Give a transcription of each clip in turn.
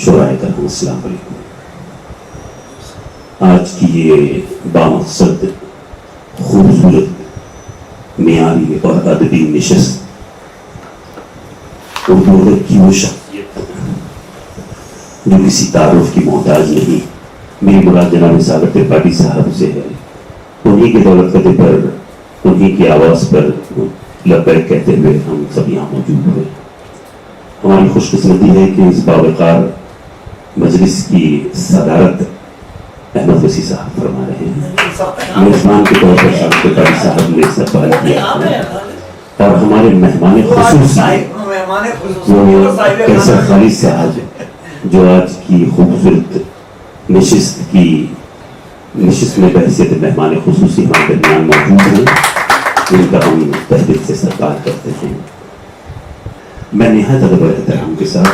شرائے کرام السلام علیکم. آج کی یہ بامقصد خوبصورت معیاری اور ادبی نشست اردو ادب کی وہ شخصیت جو کسی تعارف کی محتاج نہیں. میری مراد جناب ساگر ترپاٹھی صاحب سے ہے. انہی کے دولت قدر پر انہی کی آواز پر لبیک کہتے ہوئے ہم سب یہاں موجود ہوئے. ہماری خوش قسمتی ہے کہ اس باوقار مجلس کی صدارت احمد وسیع صاحب فرما رہے ہیں. میزبان کے طور پر شاہ ترپاٹھی صاحب نے استقبال کیا اور ہمارے مہمان خصوصی وہ کیسر خالد صاحب جو آج کی خوبصورت نشست میں بحثیت مہمان خصوصی ہمارے درمیان موجود ہیں. ان کا ہم تہ دل سے استقبال کرتے ہیں. میں نہایت ادب و احترام کے ساتھ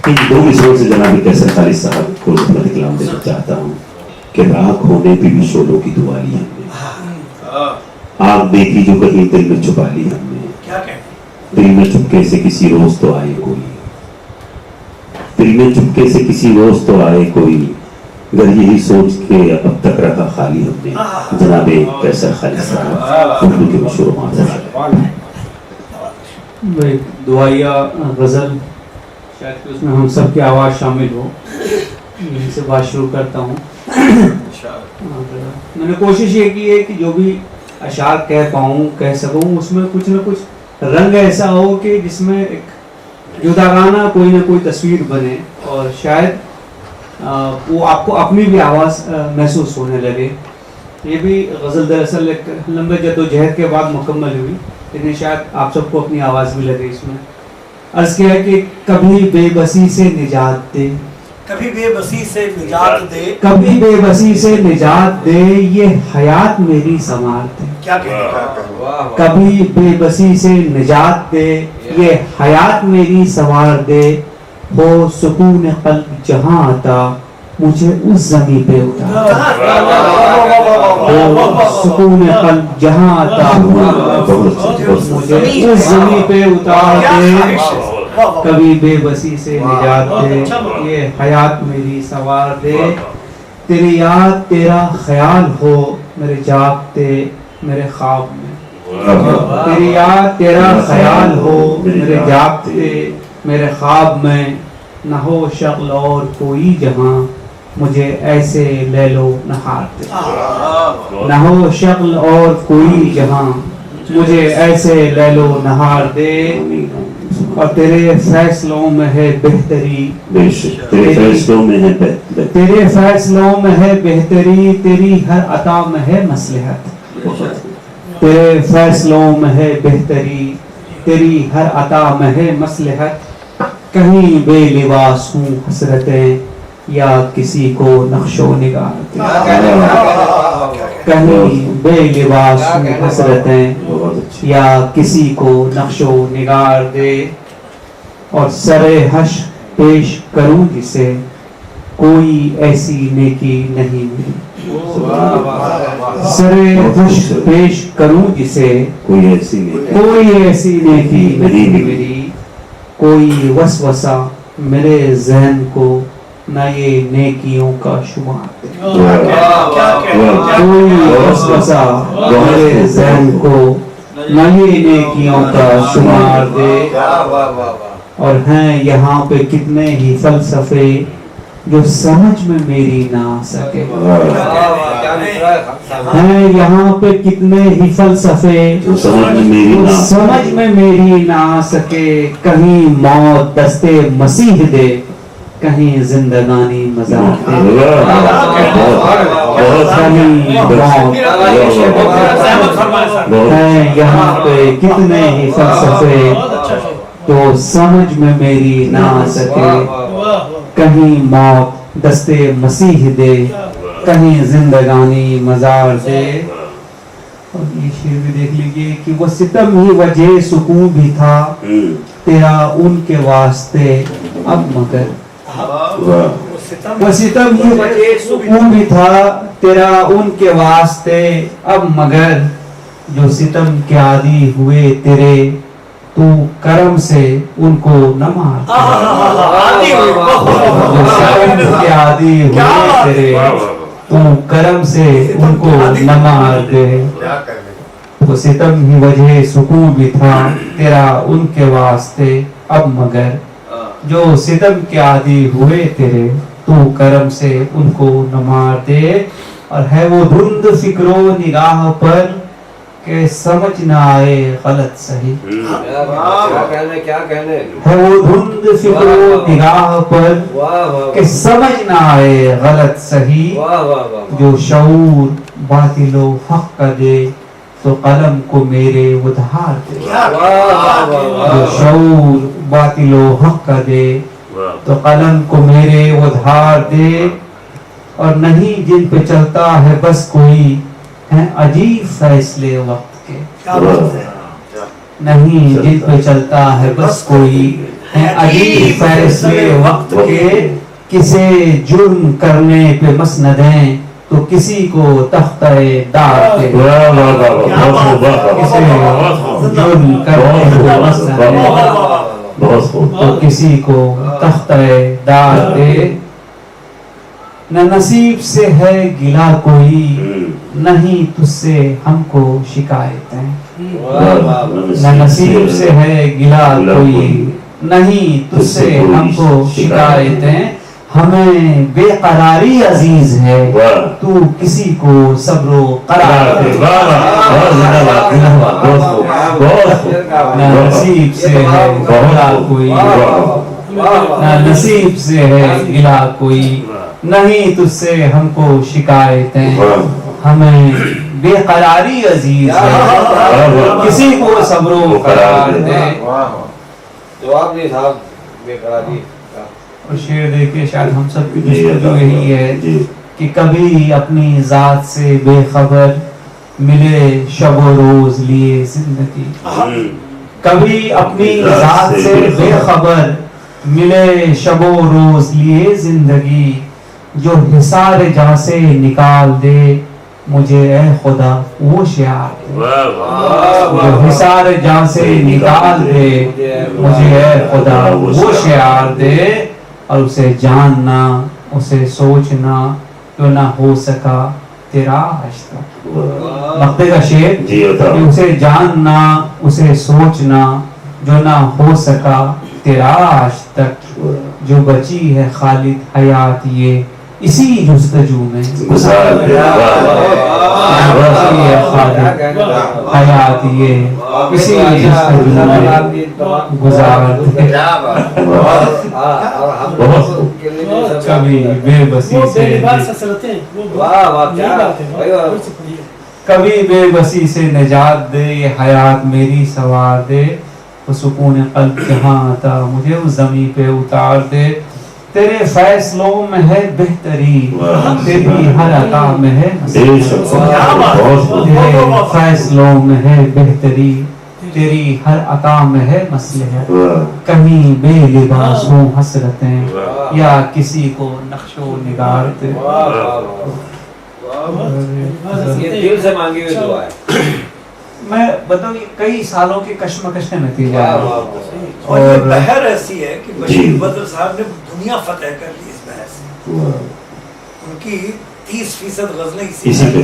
ان دو مصروں سے جناب کیسر خالد صاحب کو خدمت کلام دینا چاہتا ہوں کہ راک ہونے پہ بھی شعلوں کی دعا لی ہم نے. آگ دیکھی جو کہیں دل میں چھپا لی ہم نے. دل میں چپکے سے کسی روز تو آئے کوئی. دل میں چپکے سے کسی روز تو آئے کوئی. گر یہی سوچ کے اب تک رکھا خالی ہم نے. جناب کیسر خالد صاحب اردو کے مشہور معذر دعائیہ غزل شاید کہ اس میں ہم سب کی آواز شامل ہو. یہیں سے بات شروع کرتا ہوں. میں نے کوشش یہ کی ہے کہ جو بھی اشعار کہہ سکوں اس میں کچھ نہ کچھ رنگ ایسا ہو کہ جس میں ایک جداگانہ کوئی نہ کوئی تصویر بنے اور شاید وہ آپ کو اپنی بھی آواز محسوس ہونے لگے. یہ بھی غزل دراصل ایک لمبے جدوجہد کے بعد مکمل ہوئی لیکن شاید آپ سب کو اپنی آواز بھی لگے. اس میں عرض کیا ہے کہ کبھی بے بسی سے نجات دے, کبھی بے بسی سے نجات دے, کبھی بے بسی سے نجات دے, یہ حیات میری سنوار دے. کیا کہتے کبھی بے بسی سے نجات دے, یہ حیات میری سنوار دے. ہو سکون قلب جہاں آتا, مجھے اس زمین پہ اتار. ہو سکون قلب جہاں آتا, مجھے اس زمین پہ اتار دے. کبھی بے بسی سے نجات دے, یہ حیات میری سنوار دے. تیری یاد تیرا خیال ہو میرے جاگتے میرے خواب میں. تیری یاد تیرا خیال ہو میرے جاگتے میرے خواب میں. نہ ہو شکل اور کوئی جہاں, مجھے ایسے لے لو نہار دے. نہ ہو شکل اور کوئی جہاں, مجھے ایسے لے لو نہار دے. اور تیرے فیصلوں میں ہے بہتری, تیرے فیصلوں میں ہے تیرے فیصلوں میں ہے بہتری, تیری ہر عطا میں ہے مصلحت. تیرے فیصلوں میں ہے بہتری, تیری ہر عطا میں ہے مصلحت. کہیں بے لباس ہوں حسرتیں یا کسی کو نقش و نگار دے. کہیں بے لباس ہوں حسرتیں یا کسی کو نقش و نگار دے. اور سر حش پیش کروں جسے, کوئی ایسی نیکی نہیں میری. سر حش پیش کروں جسے, کوئی ایسی نیکی نہیں میری. کوئی وسوسہ میرے ذہن کو نہ یہ نیکیوں کا شمار دے. کوئی وسوسہ میرے ذہن کو نہ یہ نیکیوں کا شمار دے. اور ہیں یہاں پہ کتنے ہی فلسفے جو سمجھ میں میری نہ آ سکے. ہیں یہاں پہ کتنے ہی فلسفے جو سمجھ میں میری نہ آ سکے. کہیں موت دستے مسیح دے, کہیں زندگانی مزار دے. ہیں یہاں پہ کتنے ہی فلسفے جو سمجھ میں میری نہ آ سکے. کہیں موت دستے مسیح دے, کہیں زندگانی مزار دے. اور یہ شعر بھی دیکھ لیجئے کہ وہ ستم ہی وجہ سکون بھی تھا, تیرا ان کے واسطے اب مگر. وہ ستم ہی وجہ سکون بھی تھا, تیرا ان کے واسطے اب مگر. جو ستم کے عادی ہوئے تیرے, تو کرم سے ان کو نہ مار. عادی ہوئے تیرے تو کرم سے ان کو نمار دے. وہ ستم ہی وجہ سکون بھی تھا تیرا ان کے واسطے اب مگر جو ستم کے عادی ہوئے تیرے تو کرم سے ان کو نمار دے. اور ہے وہ دھند فکر و نگاہ پر کہ سمجھ نہ آئے غلط صحیح. ہے وہ دھند فکر و نگاہ پر کہ سمجھ نہ آئے غلط صحیح. جو شعور باطل و حق کا دے تو قلم کو میرے ادھار دے. جو شعور باطل و حق کا دے تو قلم کو میرے ادھار دے. اور نہیں جن پہ چلتا ہے بس کوئی ہیں عجیب فیصلے وقت کے. نہیں جن پہ چلتا ہے بس کوئی ہیں عجیب فیصلے وقت کے. کسے جرم کرنے پہ مسندیں تو کسی کو تختہ دار دے. کسے جرم کرنے پہ مسندیں تو کسی کو تختہ دار دے. نہ نصیب سے ہے گلا کوئی نہیں تجھ سے ہم کو شکایتیں. نہ نصیب سے ہے گلا کوئی نہیں تجھ سے ہم کو شکایتیں. ہمیں بے قراری عزیز ہے تو کسی کو صبر و قرار دے. نہ نصیب سے ہے گلا کوئی نہ نصیب سے ہے گلا کوئی نہیں تجھ سے ہم کو شکایتیں. ہمیں بے قراری عزیز ہے کسی کو صبر و قرار دے. جواب نہیں صاحب بے قراری. اور شعر دیکھیں شاید ہم سب کی جستجو یہی ہے کہ کبھی اپنی ذات سے بے خبر ملے شب و روز لیے زندگی. کبھی اپنی ذات سے بے خبر ملے شب و روز لیے زندگی. جو حصار جہاں سے نکال دے مجھے اے خدا وہ شعار دے. جو حصار جہاں سے نکال دے مجھے اے خدا وہ شعار دے. اور اسے جاننا اسے سوچنا جو نہ ہو سکا تیرا آج تک. مقطع کا شعر کہ اسے جاننا اسے سوچنا جو نہ ہو سکا تیرا آج تک. جو بچی ہے خالد حیات یہ اسی جستجو میں گزار دے. حیات یہ اسی جستجو میں گزار دے. کبھی بے بسی سے کبھی بے بسی سے نجات دے. یہ حیات میری سوار دے. وہ سکون قلب جہاں آتا مجھے اس زمین پہ اتار دے. تیرے فیصلوں میں ہے بہتری تیری ہر عطا میں ہے تیرے فیصلوں میں ہے بہتری تیری ہر عطا میں ہے مصلحت. کہیں بے لباس ہوں حسرتیں یا کسی کو نقش و نگار دے. یہ دل سے مانگی ہوئی دعا ہے. میں بتاؤں کئی سالوں کے کشمکش کا نتیجہ ہے. اور یہ بہر ایسی ہے کہ بشیر بدر صاحب نے دنیا فتح کر لی اس بہر سے. ان کی 30% غزلیں اسی پہ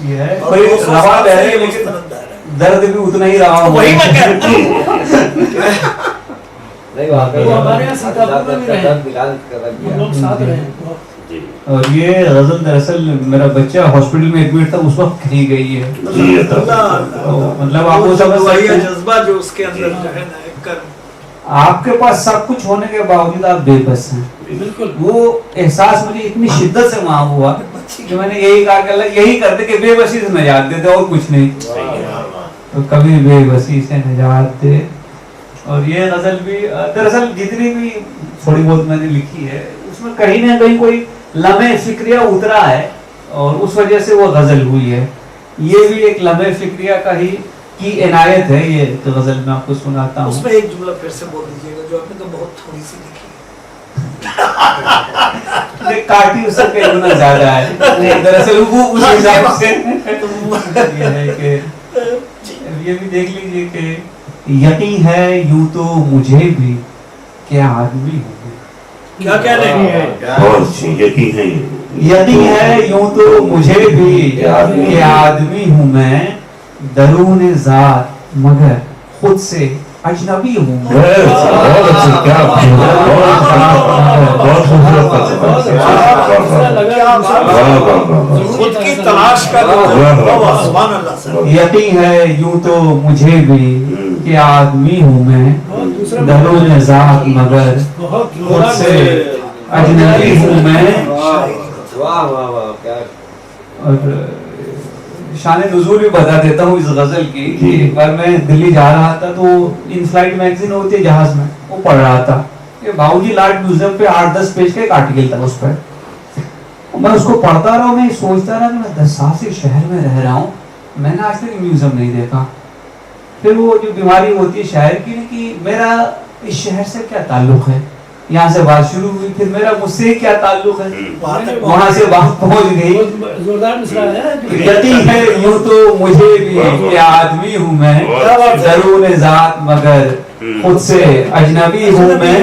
یہ ہے. کوئی روا بہ رہے لیکن درد بھی اتنا ہی رہا ہو. وہی میں کہتا ہوں. نہیں واقعی ہمارے یہاں سیتاپور میں بھی رہے ہم لوگ ساتھ رہے ہیں. اور یہ غزل دراصل میرا بچہ ہاسپٹل میں ایڈمٹ تھا اس وقت کہی گئی ہے. مطلب آپ کو سمجھ سکتے ہیں جذبہ جو اس کے اندر جو ہے نا آپ کے پاس سب کچھ ہونے کے باوجود آپ بے بس ہیں. بالکل وہ احساس مجھے اتنی شدت سے وہاں ہوا کہ میں نے یہی کہا کہ اللہ یہی کرتے کہ بے بسی سے نجات دے دے اور کچھ نہیں. تو کبھی بے بسی سے نجات دے. اور یہ غزل بھی دراصل جتنی بھی تھوڑی بہت میں نے لکھی ہے اس میں کہیں نہ کہیں کوئی لمحے فکریہ اترا ہے اور اس وجہ سے وہ غزل ہوئی ہے. یہ بھی ایک لمحے فکریہ کا ہی کی عنایت ہے. یہ غزل میں آپ کو سناتا ہوں. اس میں ایک جملہ پھر سے بول دیجیے گا جو آپ نے تو بہت تھوڑی سی لکھی ہے. کاٹی اس سے کئی گنا زیادہ ہے. دراصل وہ اس حساب سے یہ ہے کہ یہ بھی دیکھ لیجیے کہ یقین ہے یوں تو مجھے بھی کہ آدمی ہوں گے. کیا کہہ رہے ہیں؟ بہت اچھی یقین ہے یقین ہے یوں تو مجھے بھی کہ آدمی ہوں میں درون ذات مگر خود سے اجنبی ہوں میں بہت اچھی کیا بہت خوبصورت خود کی تلاش کا سبحان اللہ سر. یقین ہے یوں تو مجھے بھی کہ آدمی ہوں میں درون ذات مگر خود سے اجنبی ہوں میں. واہ واہ واہ کیا اور شان نزول بھی بتا دیتا ہوں اس غزل کی کہ ایک بار میں دلی جا رہا تھا تو ان فلائٹ میگزین ہوتی ہے جہاز میں وہ پڑھ رہا تھا کہ باؤجی لارڈ میوزیم پہ 8-10 پیج کا ایک آرٹیکل تھا اس پر. میں اس کو پڑھتا رہا ہوں میں سوچتا رہا کہ میں 10 سال سے شہر میں رہ رہا ہوں میں نے آج تک میوزیم نہیں دیکھا. پھر وہ جو بیماری ہوتی ہے شہر کی کہ میرا اس شہر سے کیا تعلق ہے, یہاں سے بات شروع ہوئی پھر میرا مجھ سے کیا تعلق ہے, وہاں سے بات پہنچ گئی. یقین ہے یوں تو مجھے بھی کہ آدمی ہوں میں درون ذات مگر خود سے اجنبی ہوں میں.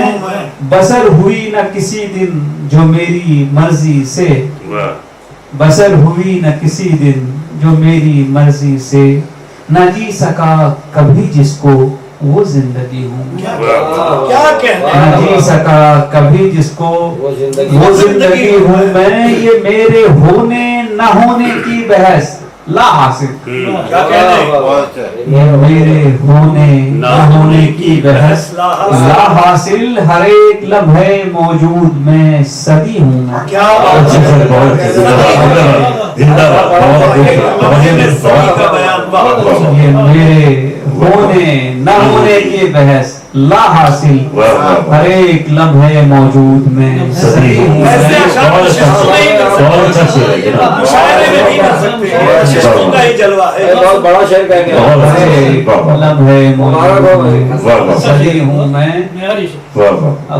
بسر ہوئی نہ کسی دن جو میری مرضی سے, بسر ہوئی نہ کسی دن جو میری مرضی سے, نہ جی سکا کبھی جس کو وہ زندگی ہوں. کیا کہتے نہ ہیں؟ جی سکا کبھی جس کو وہ زندگی ہوں میں. یہ میرے ہونے نہ ہونے کی بحث لا حاصل, کیا کہتے ہیں؟ یہ میرے ہونے نہ ہونے کی بحث لا حاصل. ہر ایک لمحے موجود میں صدی ہوں میں. کیا یہ میرے ہونے نہ ہونے کی بحث لا حاصل, ہر ایک لمحے موجود میں صدی ہوں میں. مشاعرے میں نہیں کر سکتے, ششتوں کا ہی جلوہ ہے. بہت بڑا شعر کہہ گیا. لمحے موجود میں صدی ہوں میں.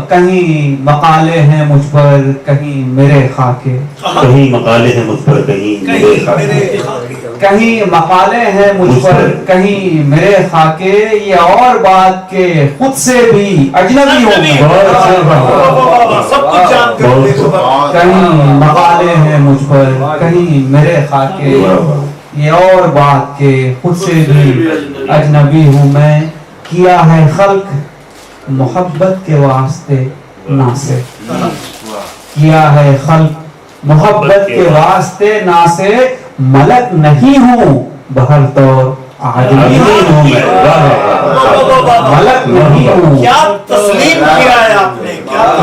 کہیں مقالے ہیں مجھ پر کہیں میرے خاکے, کہیں مقالے ہیں مجھ پر کہیں میرے خاکے, کہیں مقالے ہیں مجھ پر کہیں میرے خاکے. یہ اور بات کہ خود سے بھی اجنبی ہوں میں. سب کچھ جان کر دیکھو. کہیں مقالے ہیں مجھ پر کہیں میرے خاکے. یہ اور بات کہ خود سے بھی اجنبی ہوں میں. کیا ہے خلق محبت کے واسطے ناسے, کیا ہے خلق محبت کے واسطے ناسے. ملک نہیں ہوں بہر طور آدمی ہوں میں. ملک نہیں ہوں. کیا تسلیم کیا ہے آپ نے,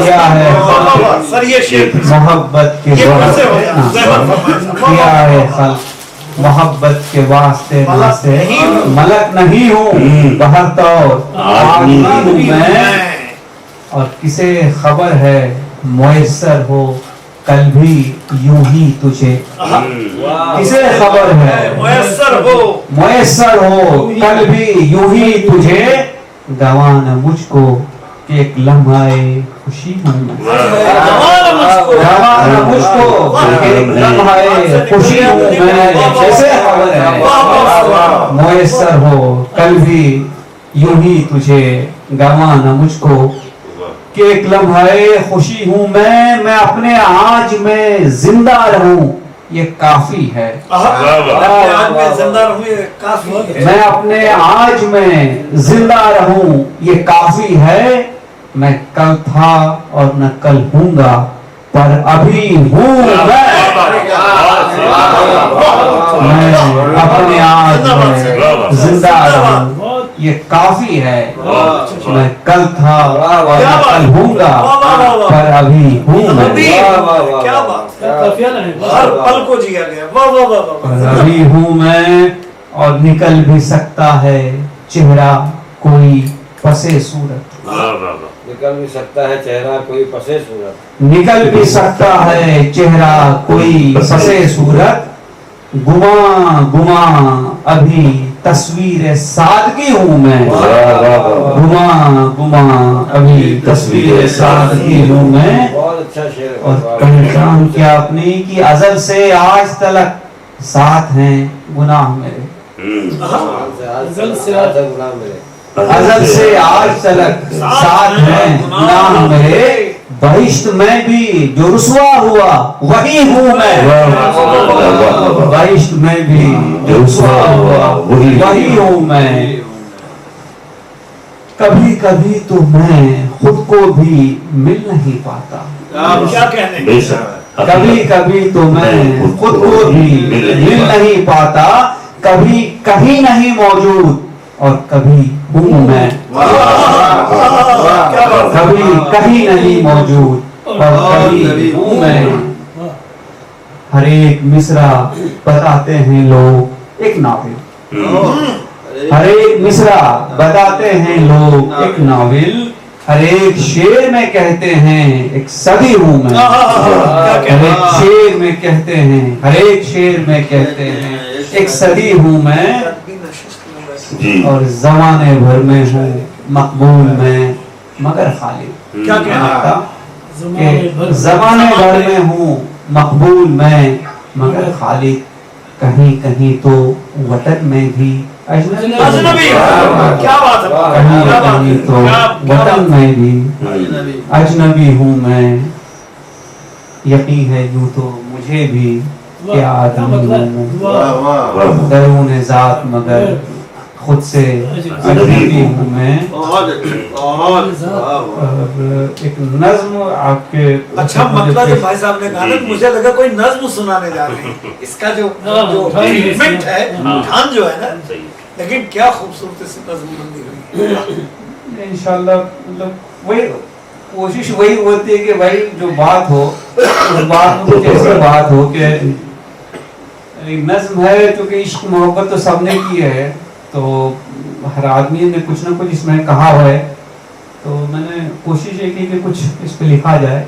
کیا ہے سر یہ شعر محبت کے واسطے کیا ہے خلق محبت کے واسطے ناسے. ملک نہیں ہوں بہر طور آدمی ہوں میں. اور کسے خبر ہے میسر ہو کل بھی یوں ہی تجھے, کسے خبر ہے میسر ہو کل بھی یوں ہی تجھے. گوانا مجھ کو کہ ایک لمحے خوشی ہوں میں. گوانا مجھ کو کہ ایک لمحے خوشی ہوں میں. کسے خبر ہے میسر ہو کل بھی یوں ہی تجھے. گوانا مجھ کو کہ ایک لمحے خوشی ہوں میں. میں اپنے آج میں زندہ رہوں یہ کافی ہے. میں اپنے آج میں زندہ رہوں یہ کافی ہے. میں کل تھا اور نہ کل ہوں گا پر ابھی ہوں میں اپنے آج میں زندہ رہوں یہ کافی ہے. میں کل تھا اور نہ کل ہوں گا پر ابھی ہوں میں. ہر پل کو جیا گیا. پر ابھی ہوں میں. اور نکل بھی سکتا ہے چہرہ کوئی پسے صورت. نکل بھی سکتا ہے چہرہ کوئی پسے صورت. نکل بھی سکتا ہے چہرہ کوئی پسے صورت. گما گما ابھی تصویر سادگی ہوں میں. گما گما ابھی تصویر سادگی ہوں میں. بہت اچھا شعر. اور پہچان کیا اپنی کی ازل سے آج تلک ساتھ ہیں گناہ میرے. ازل سے آج تک گناہ میرے. ازل سے آج تلک ساتھ ہیں گناہ میرے. بہشت میں بھی جو رسوا ہوا وہی ہوں میں، بہشت میں بھی جو رسوا ہوا وہی ہوں میں، کبھی کبھی تو میں خود کو بھی مل نہیں پاتا، کیا کہنے بے شک کبھی کبھی تو میں خود کو بھی مل نہیں پاتا، کبھی کہیں نہیں موجود اور کبھی ہوں میں، کبھی کہیں نہیں موجود اور کبھی ہوں میں، ہر ایک مصرع بتاتے ہیں لوگ ایک ناول، ہر ایک مصرع بتاتے ہیں لوگ ایک ناول، ہر ایک شعر میں کہتے ہیں ایک صدی ہوں میں، ہر ایک شعر میں کہتے ہیں، ہر ایک شعر میں کہتے ہیں ایک صدی ہوں میں، جی اور زمانے بھر میں ہوں مقبول میں مگر خالی، کیا کہنا تھا کہ زمانے بھر میں ہوں مقبول میں مگر خالی، کہیں کہیں تو وطن میں بھی اجنبی، اجنبی، کیا بات ہے، کہیں کیا بات کہیں ہے، تو وطن میں بھی اجنبی ہوں میں، یقین ہے یوں تو مجھے بھی کہ آدمی ہوں میں، درون ذات مگر خود سے اجنبی ہوں میں، اور ایک نظم آپ کے اچھا مطلب جو بھائی صاحب نے کہا نا، مجھے لگا کوئی نظم سنانے جا رہے ہیں، اس کا جو ٹریٹمنٹ ہے، ڈھان جو ہے نا، لیکن کیا خوبصورتی سے نظم بندی ہوئی ہے۔ انشاءاللہ مطلب وہی کوشش وہی ہوتی ہے کہ بھائی جو بات ہو اس بات میں کچھ ایسی بات ہو کہ نظم ہے، چونکہ عشق محبت تو سب نے کی ہے، تو ہر آدمی نے کچھ نہ کچھ اس میں کہا ہوا ہے، تو میں نے کوشش یہ کی کہ کچھ اس پہ لکھا جائے۔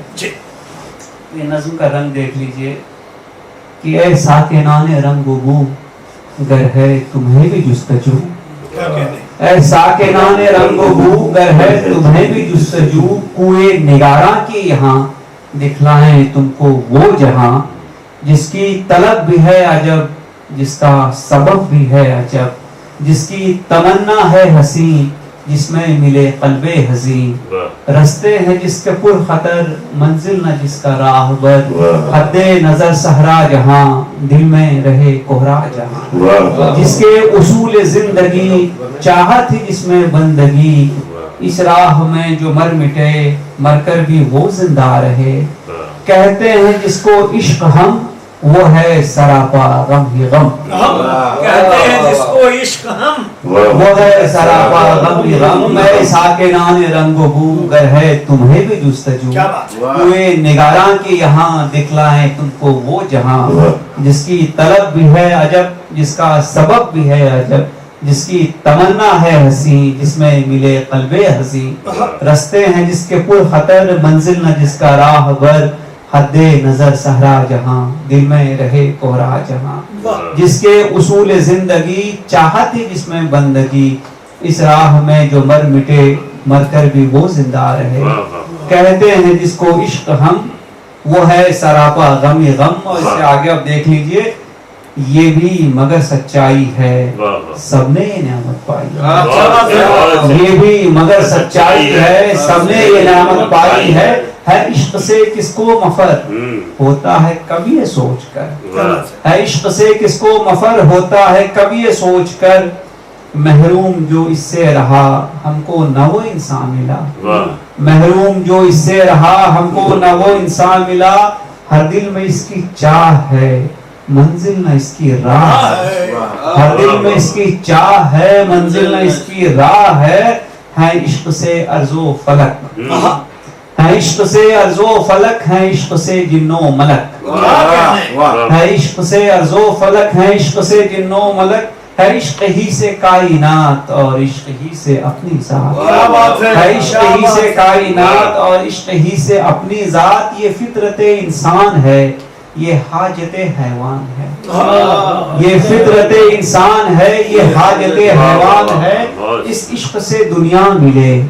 یہ نظم کا رنگ دیکھ لیجئے کہ اے ساکنان رنگ و بو گر ہے تمہیں بھی جستجو، اے ساکنان رنگ و بو گر ہے تمہیں بھی جستجو، کوئے نگاراں کی یہاں دکھلائیں تم کو وہ جہاں، جس کی طلب بھی ہے عجب جس کا سبب بھی ہے عجب، جس کی تمنا ہے حسین جس میں ملے قلب حزین، رستے ہیں جس کے پر خطر منزل نہ جس کا راہ بر، حد نظر صحرا جہاں دل میں رہے کوہرا جہاں، جس کے اصول زندگی چاہت ہی جس میں بندگی، اس راہ میں جو مر مٹے مر کر بھی وہ زندہ رہے، کہتے ہیں جس کو عشق ہم وہ ہے سراپا غم ہی غم، کہتے ہیں جس کو عشق ہم وہ ہے سراپا غم ہی غم، میں ساکنان رنگ و بو گر ہے تمہیں بھی جستجو، کوئے نگاراں کی یہاں دکھلائیں تم کو وہ جہاں، جس کی طلب بھی ہے عجب جس کا سبب بھی ہے عجب، جس کی تمنا ہے حسین جس میں ملے قلب حزین، رستے ہیں جس کے پر خطر منزل نہ جس کا راہ بر، حد نظر صحرا جہاں دل میں رہے کوہرا جہاں، جس کے اصول زندگی چاہت ہی جس میں بندگی، اس راہ میں جو مر مٹے مر کر بھی وہ زندہ رہے، کہتے ہیں جس کو عشق ہم وہ ہے سراپا غم ہی غم، اور اس سے آگے آپ دیکھ لیجئے یہ بھی مگر سچائی ہے سب نے یہ نعمت پائی، یہ بھی مگر سچائی ہے سب نے یہ نعمت پائی ہے عشق سے کس کو مفر ہوتا ہے کبھی یہ سوچ کر، ہے عشق سے کس کو مفر ہوتا ہے کبھی یہ سوچ کر، محروم جو اس سے رہا ہم کو نہ وہ انسان ملا، محروم جو اس سے رہا ہم کو نہ وہ انسان ملا، ہر دل میں اس کی چاہ ہے منزل نہ اس کی راہ ہے، ہر دل میں اس کی چاہ ہے منزل نہ اس کی راہ ہے عشق سے ارض و فلک، ہے عشق سے ارض و فلک، ہے عشق سے جن و ملک، ہے عشق سے ارض و فلک، ہے عشق سے جن و ملک، ہے عشق ہی سے کائنات اور عشق ہی سے اپنی ذات، ہے عشق ہی سے کائنات اور عشق ہی سے اپنی ذات، یہ فطرت انسان ہے یہ حاجت حیوان ہے، یہ فطرت انسان ہے یہ حاجت حیوان ہے، اس عشق سے دنیا ملے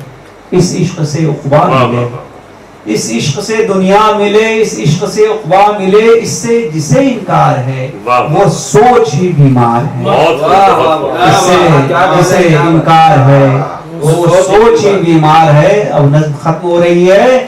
اس عشق سے عقبہ ملے، اس عشق سے دنیا ملے اس عشق سے عقبہ ملے، اس سے جسے انکار ہے وہ سوچ ہی بیمار ہے، اس سے جسے انکار ہے وہ سوچ ہی بیمار ہے۔ اب نظم ختم ہو رہی ہے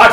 8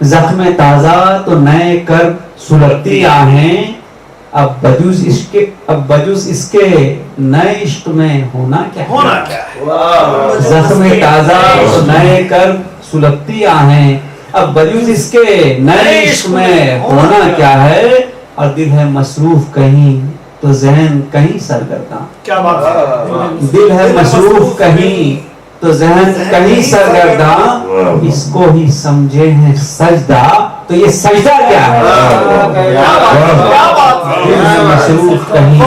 زخم تازہ تو نئے کرب سلگتی آہیں، اب بجوز اس کے نئے عشق میں ہونا کیا ہے؟ زخم تازہ تو نئے کرب سلگتی آہیں، اب بجوز اس کے نئے عشق میں ہونا کیا ہے؟ اور دل ہے مصروف کہیں تو ذہن کہیں سرگرداں، کیا بات ہے، دل ہے مصروف کہیں تو ذہن کہیں سرگرداں، اس کو ہی سمجھے ہیں سجدہ، تو یہ سجدہ کیا ہے؟ دل ہے مصروف کہیں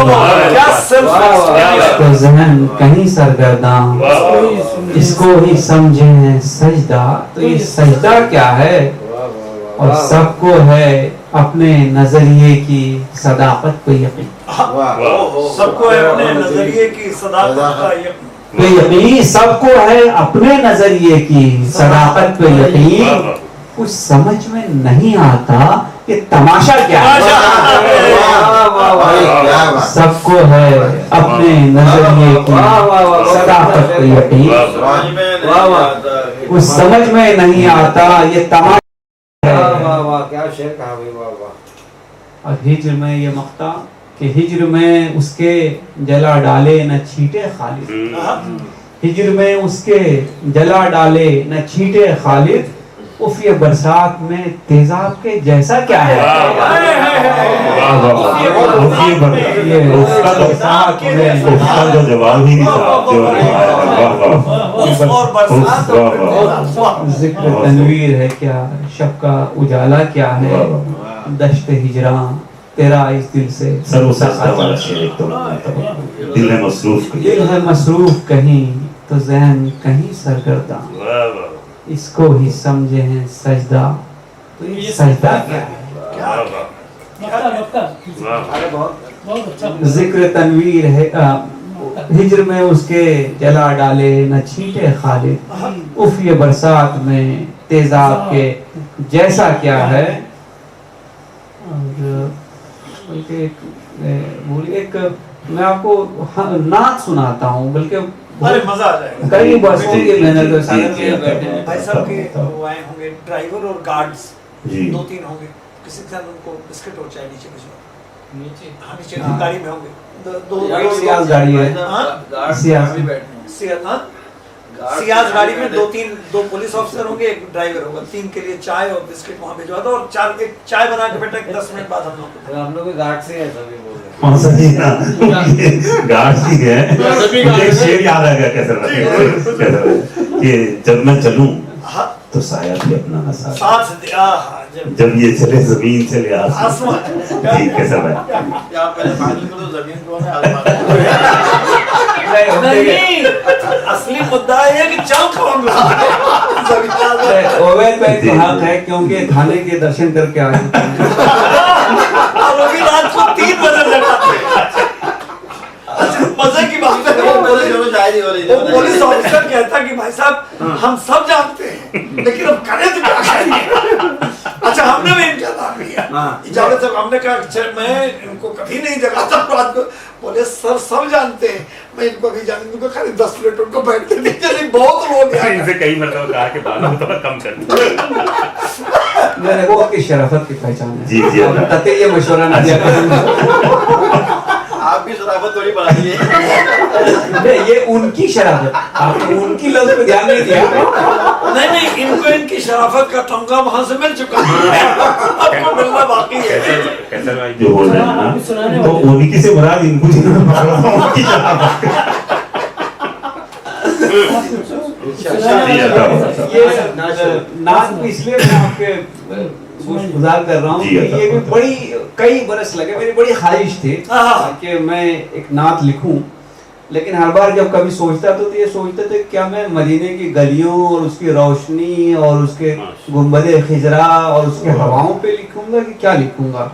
تو ذہن کہیں سرگرداں، اس کو ہی سمجھے ہیں سجدہ، تو یہ سجدہ کیا ہے؟ اور سب کو ہے اپنے نظریے کی صداقت پہ یقین، سب کو اپنے نظریے کی صداقت کا یقین، سب کو ہے اپنے نظریے کی صداقت پہ یقین، کچھ سمجھ میں نہیں آتا کہ تماشا کیا ہے؟ سب کو ہے اپنے نظریے کی صداقت پہ یقین، کچھ سمجھ میں نہیں آتا یہ تماشا ہے۔ کیا شعر کہا بھائی، واہ واہ۔ اور ہجر میں یہ مقطع کہ ہجر میں اس کے جلا ڈالے نہ چھیٹے خالد، ہجر میں اس کے جلا ڈالے نہ چھیٹے خالد، اف یہ برسات میں تیزاب کے جیسا کیا ہے؟ ذکر تنویر ہے کیا، شب کا اجالا کیا ہے، دشت ہجراں تیرا اس دل سے دل ہے مصروف، دل ہے مصروف کہیں تو ذہن کہیں سرگرداں، اس کو ہی سمجھے ہیں سجدہ، تو یہ سجدہ کیا ہے؟ ذکر تنویر ہے ہجر میں اس کے جلا ڈالے نہ چھینٹے خالد، اف یہ برسات میں تیزاب کے جیسا کیا ہے۔ اور ایک میں آپ کو نعت سناتا ہوں، بلکہ مزہ آ جائے گا، کئی برسوں کی محنت بھائی صاحب کے وہ آئے ہوں گے ڈرائیور اور گارڈز، دو تین ہوں گے، کسی کے ساتھ ان کو بسکٹ اور چائے نیچے بھیجوا، نیچے گاڑی میں ہوں گے، سیاز گاڑی ہے، سیاز گاڑی میں دو پولیس آفیسر ہوں گے، ایک ڈرائیور ہوگا، تین کے لیے چائے اور بسکٹ وہاں بھیجوا دو، اور چائے بنا کے بیٹا 10 منٹ بعد ہم لوگ گارڈ سے ہے سبھی بول رہے گارڈ ہی ہے۔ مجھے ایک شعر یاد آ گیا کیسے کہ جب میں چلوں تو سایہ بھی اپنا ساتھ دیا، جب یہ چلے زمین چلے آسمان، جی کیسا بھائی کیا پہلے فائنل کرو زمین کون ہے آسمان؟ نہیں، اصلی مدعا یہ ہے کہ چل کون رہا ہے، اوید بھائی تو حق ہے کیونکہ تھانے کے درشن کر کے آئے اور وہ بھی رات کو 3 بجے لگاتے ہیں۔ مزے کی بات ہے، وہ پولیس آفیسر کہتا کہ بھائی صاحب ہم سب جانتے ہیں لیکن اب کریں تو کیا کریں۔ اچھا ہم نے بھی انتظار کیا، اجازت صاحب ہم نے کہا میں ان کو کبھی نہیں جگاتا رات کو، بولے سر سب جانتے ہیں، میں ان کو بھی جانتا ہوں، ان کو خالی 10 منٹ ان کو بیٹھتے دیتے، بہت لوگ ہیں۔ ان سے کئی مرتبہ کہا کہ بالوں کو کم کر میں نے وہ کی شرافت کی پہچان ہے، جی جی تتے یہ مشورہ نہ دیا کریں، آپ بھی شرافت تھوڑی بڑھا دیے، یہ ان کی شرافت، آپ نے ان کی لفظ پہ دھیان نہیں دیا۔ نہیں ان کو ان کی شرافت کا تمغہ وہاں سے مل چکا ہے، اب کو ملنا باقی ہے۔ کیسر بھائی جو بول رہے ہیں نا تو انہی سے مراد ان کو جنہوں نے پکڑا ان کی شرافت نعت اس لیے میں آپ کے گزار کر رہا ہوں کہ یہ بھی بڑی کئی برس لگے، میری بڑی خواہش تھی کہ میں ایک نعت لکھوں، لیکن ہر بار جب کبھی سوچتا تو یہ سوچتا تھا کیا میں مدینے کی گلیوں اور اس کی روشنی اور اس کے گنبد خضرا اور اس کے ہواؤں پہ لکھوں گا کہ کیا لکھوں گا۔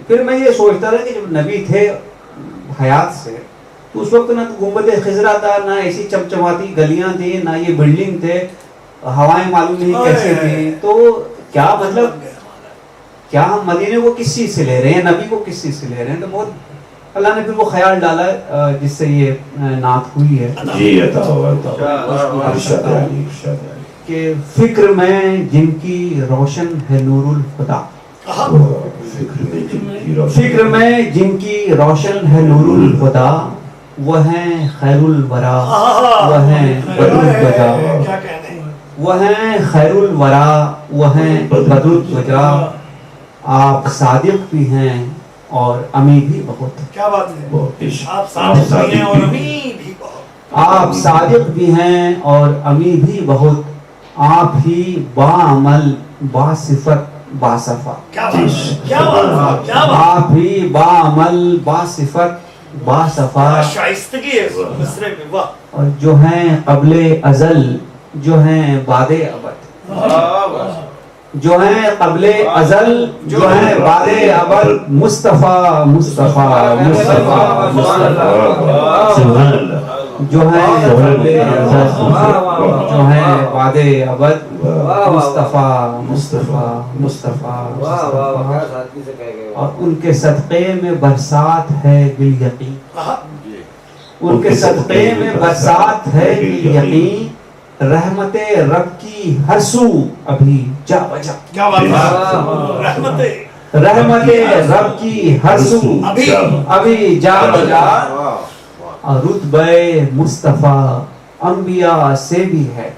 پھر میں یہ سوچتا تھا کہ جب نبی تھے حیات سے تو اس وقت نہ تو گنبد خضرا تھا، نہ ایسی چمچماتی گلیاں تھیں، نہ یہ بلڈنگ تھے، ہوائیں معلوم نہیں کیسے تھیں، تو کیا مطلب کیا ہم مدینے کو کس چیز سے لے رہے ہیں، نبی کو کس چیز سے لے رہے ہیں، تو بہت اللہ نے پھر وہ خیال ڈالا جس سے یہ نعت ہوئی ہے۔ جی عطا ہوا، ارشاد علی، ارشاد علی۔ کہ فکر میں جن کی روشن ہے نور الخدا، فکر میں جن کی روشن ہے نور الخدا، وہ ہیں خیر الورا، وہ ہیں بدر الوجا، کیا کہنے وہ ہیں خیر الورا، وہ ہیں بدر الوجا۔ آپ صادق بھی ہیں اور امی بھی بہت، کیا بات ہے، آپ صادق بھی ہیں اور امی بھی بہت، آپ صادق بھی ہیں اور امی بھی بہت، آپ ہی باعمل باصفت باصفا، کیا بات ہے، کیا بات ہے، کیا بات آپ ہی باعمل باصفت باصفا، ہے، شائستگی ہے اس مصرے میں، واہ، اور جو ہیں قبل ازل، جو ہیں بعد ابد، جو ہیں قبل ازل، جو ہیں بعد ابد، مصطفیٰ مصطفیٰ مصطفیٰ مصطفیٰ، سبحان اللہ، جو ہیں قبل ازل، جو ہیں بعد ابد، مصطفیٰ مصطفیٰ مصطفیٰ مصطفیٰ، اور ان کے صدقے میں برسات ہے بالیقین، ان کے صدقے میں برسات ہے بالیقین، رحمت رب کی ہر سو ابھی جا بجا، کیا بات ہے، رحمت رحمت رب کی ہر سو ابھی جا بجا، اور رتبہ مصطفیٰ انبیاء سے بھی ہے،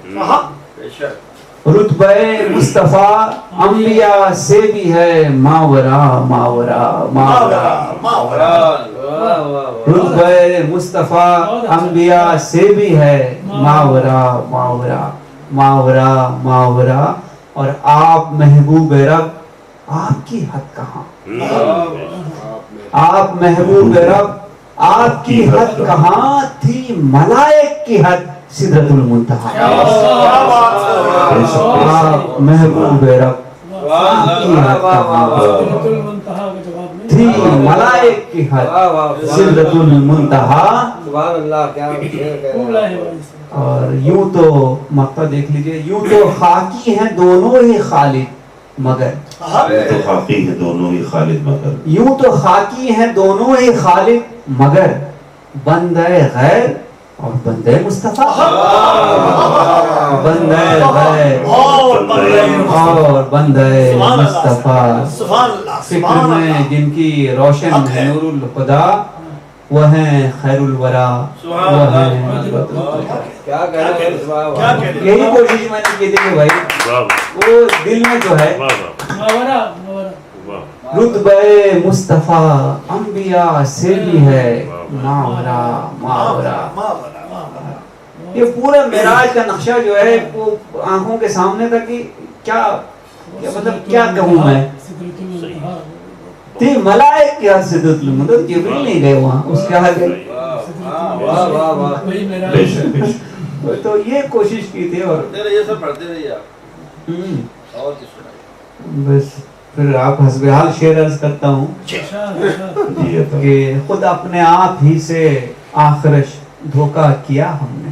رتبہ مصطفیٰ انبیاء سے بھی ہے، ماورا ماورا ماورا ماورا، رتبہ مصطفیٰ انبیاء سے بھی ہے، ماورا ماورا ماورا ماورا، اور آپ محبوب رب، آپ کی حد کہاں، آپ محبوب رب، آپ کی حد کہاں تھی، ملائک کی حد سدرۃ المنتہی، آپ محبوب رب، آپ کی حد کہاں تھی، ملائک کی حد سدرۃ المنتہی، اور یوں تو مقطع دیکھ لیجئے، یوں تو خاکی ہیں دونوں ہی خالد مگر، تو خاکی ہے دونوں ہی خالد مگر، یوں تو خاکی ہیں دونوں ہی خالد مگر، بندہ غیر اور بندہ مصطفیٰ، بندہ غیر اور اور بندہ مصطفیٰ، سبحان اللہ، فکر میں جن کی روشن ہے نور الخدا، وہ ہیں خیر الورا، وہ ہیں کیا کہہ رہے ہیں، یہی کوشش میں نے کی تھی کہ بھائی وہ دل میں جو ہے رتبہ مصطفیٰ انبیاء سے بھی ہے، ماورا ماورا، یہ پورا معراج کا نقشہ جو ہے وہ آنکھوں کے سامنے تھا کہ کیا مطلب کیا کہوں میں، تھی ملائک کی حد سدرۃ المنتہی، جبریل نہیں گئے وہاں، اس کے حد بے شک بے شک، تو یہ کوشش کی تھی، اور پڑھتے رہیے سب، پڑھتے رہیے آپ، اور کس سنائیے، بس پھر آپ حسب حال شعر عرض کرتا ہوں جی عطا، کہ خود اپنے آپ ہی سے آخرش دھوکہ کیا ہم نے،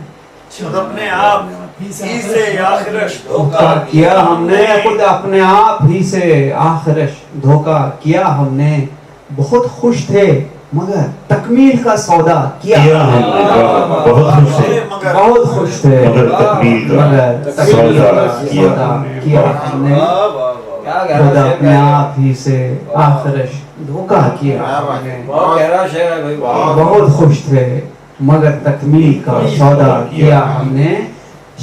خود اپنے آپ ہی سے آخرش دھوکہ کیا ہم نے، خود اپنے آپ ہی سے آخرش دھوکہ کیا ہم نے، بہت خوش تھے مگر تکمیل کا سودا کیا ہم نے، بہت خوش تھے بہت خوش تھے مگر تکمیل کا مگر تکمیل کا سودا کیا ہم نے، خود اپنے آپ ہی سے آخرش دھوکہ کیا ہم نے، بہت گہرا شعر ہے بھائی، بہت خوش تھے مگر تکمیل کا سودا کیا ہم نے،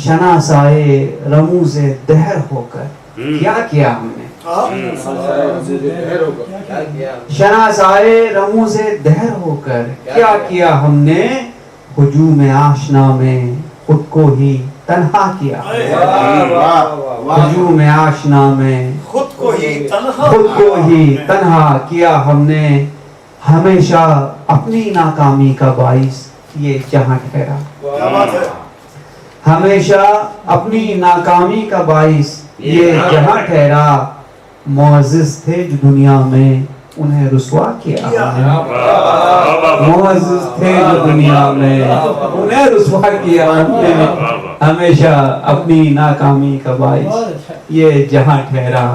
شناسائے رموز دہر ہو کر کیا کیا ہم نے، شناسائے رموز دہر ہو کر کیا کیا ہم نے، ہجوم آشنا میں خود کو ہی تنہا کیا، ہجوم آشنا میں خود کو ہی تنہا کیا ہم نے، ہمیشہ اپنی ناکامی کا باعث یہ جہاں ٹھہرا، کیا بات ہے، ہمیشہ اپنی ناکامی کا باعث یہ جہاں ٹھہرا، معزز تھے جو دنیا میں انہیں رسوا کیا ہم نے، معزز تھے جو دنیا میں انہیں رسوا کیا ہم نے، ہمیشہ اپنی ناکامی کا باعث یہ جہاں ٹھہرا،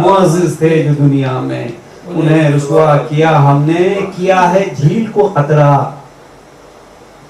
معزز تھے جو دنیا میں انہیں رسوا کیا ہم نے، کیا ہے جھیل کو خطرہ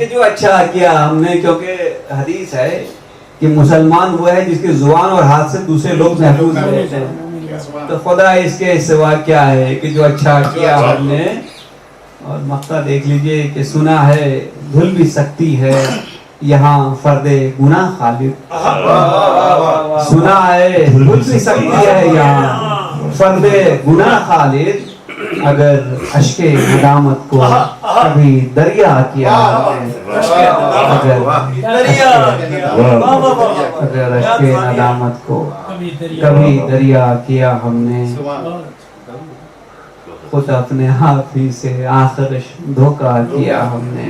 کہ جو اچھا کیا ہم نے، کیونکہ حدیث ہے کہ مسلمان وہ ہے جس کی زبان اور ہاتھ سے دوسرے لوگ محفوظ رہتے ہیں، تو خدا اس کے سوا کیا ہے کہ جو اچھا کیا ہم نے. اور مقطع دیکھ لیجئے کہ سنا ہے دھل بھی سکتی ہے یہاں فرد گناہ خالد، سنا ہے دھل بھی سکتی ہے یہاں فرد گناہ خالد، اگر اشک ندامت کو کبھی دریا کیا ہم نے، اگر اشک ندامت کو کبھی دریا کیا ہم نے، خود اپنے آپ ہی سے آخر دھوکہ کیا ہم نے.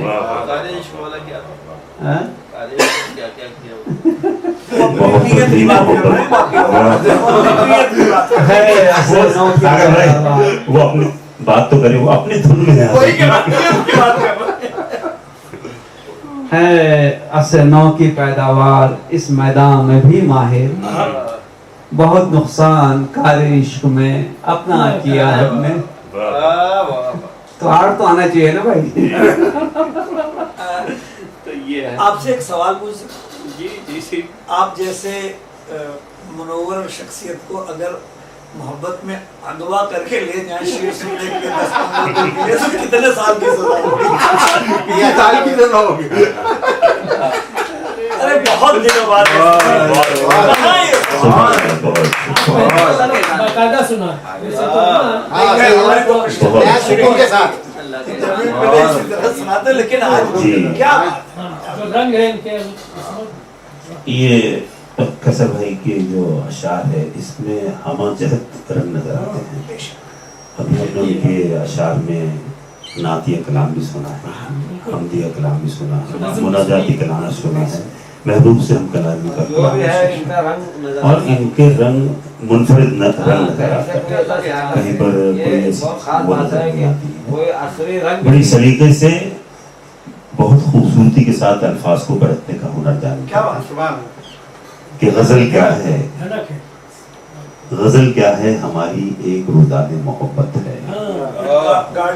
وہ اپنی بات تو کرے، وہ اپنے دھن میں ہے. اصل نو کی پیداوار اس میدان میں بھی ماہر، بہت نقصان کار عشق میں اپنا کیا ہم نے. تو آڑ تو آنا چاہیے نا بھائی. آپ سے ایک سوال پوچھ سکتا ہوں؟ آپ جیسے منور شخصیت کو اگر محبت میں اغوا کر کے لے جائیں شیر سننے کے 10-15 دن کے لیے، تو کتنے سال کی سزا ہوگی؟ یہ سال کی سزا ہوگی. ارے بہت دنوں بعد باقاعدہ سنا سناتے، لیکن آج کیا رنگ ہے ان کے. یہ قصر بھائی کے جو اشعار ہے اس میں ہمہ جہت رنگ نظر آتے ہیں. ابھی ہم نے ان کے اشعار میں نعتیہ کلام بھی سنا ہے، حمدیہ کلام بھی سنا ہے، مناجاتی کلام سنا ہے، محبوب سے ہم کلامی کا کلام سنا، اور ان کے رنگ منفرد رنگ نظر آتا ہے. کہیں پر کوئی ایسی وہ نظر نہیں آتی ہے. بڑی سلیقے سے بہت خوبصورتی کے ساتھ الفاظ کو برتنے کا ہنر جانتے ہیں کہ غزل کیا ہے. غزل کیا ہے ہماری ایک روداد محبت ہے.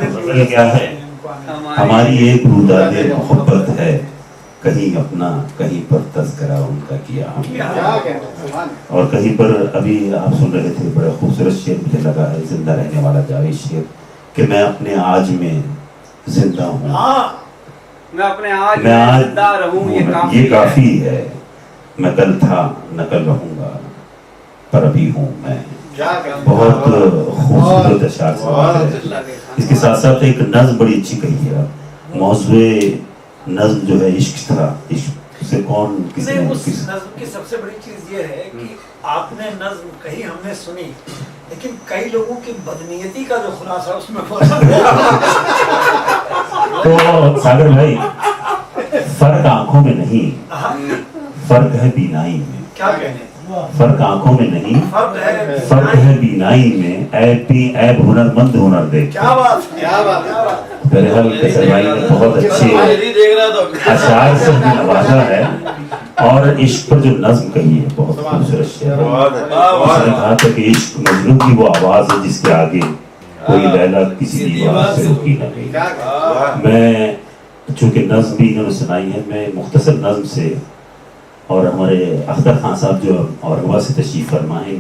غزل کیا ہے ہماری ایک روداد محبت ہے، کہیں اپنا کہیں پر تذکرہ ان کا کیا ہم نے. اور کہیں پر ابھی آپ سن رہے تھے بڑا خوبصورت شعر مجھے لگا ہے، زندہ رہنے والا جاوید شعر، کہ میں اپنے آج میں زندہ ہوں، میں اپنے آج میں زندہ رہوں یہ کافی ہے. میں کل تھا نہ کل رہوں گا پر ابھی ہوں میں. بہت خوبصورت اشعار سے بات ہے. اس کے ساتھ ساتھ ایک نظم بڑی اچھی کہی ہے. موضوع نظم جو ہے عشق تھا، عشق سے کون کسی نے اس نظم کی سب سے بڑی چیز یہ ہے کہ آپ نے نظم کہی، ہم نے سنی، لیکن کئی لوگوں کی بدنیتی کا جو خلاصہ اس میں تو ساگر بھائی فرق آنکھوں میں نہیں، فرق ہے بینائی میں. کیا کہنے؟ فرق آنکھوں میں نہیں، فرق ہے بینائی میں. عیب ہنر مند ہنر دیکھ. کیا بات، کیا بات. بہرحال قصر بھائی نے بہت اچھے اشعار سے نوازا ہے، اور عشق پر جو نظم کہی ہے بہت خوبصورت شعر ہے. اس نے کہا تھا کہ عشق مجنون کی وہ آواز ہے جس کے آگے کوئی لیلا کسی دیوار سے رکی نہ گئی. میں چونکہ نظم بھی انہوں نے سنائی ہے، میں مختصر نظم سے، اور ہمارے اختر خان صاحب جو اورگوا سے تشریف فرما ہیں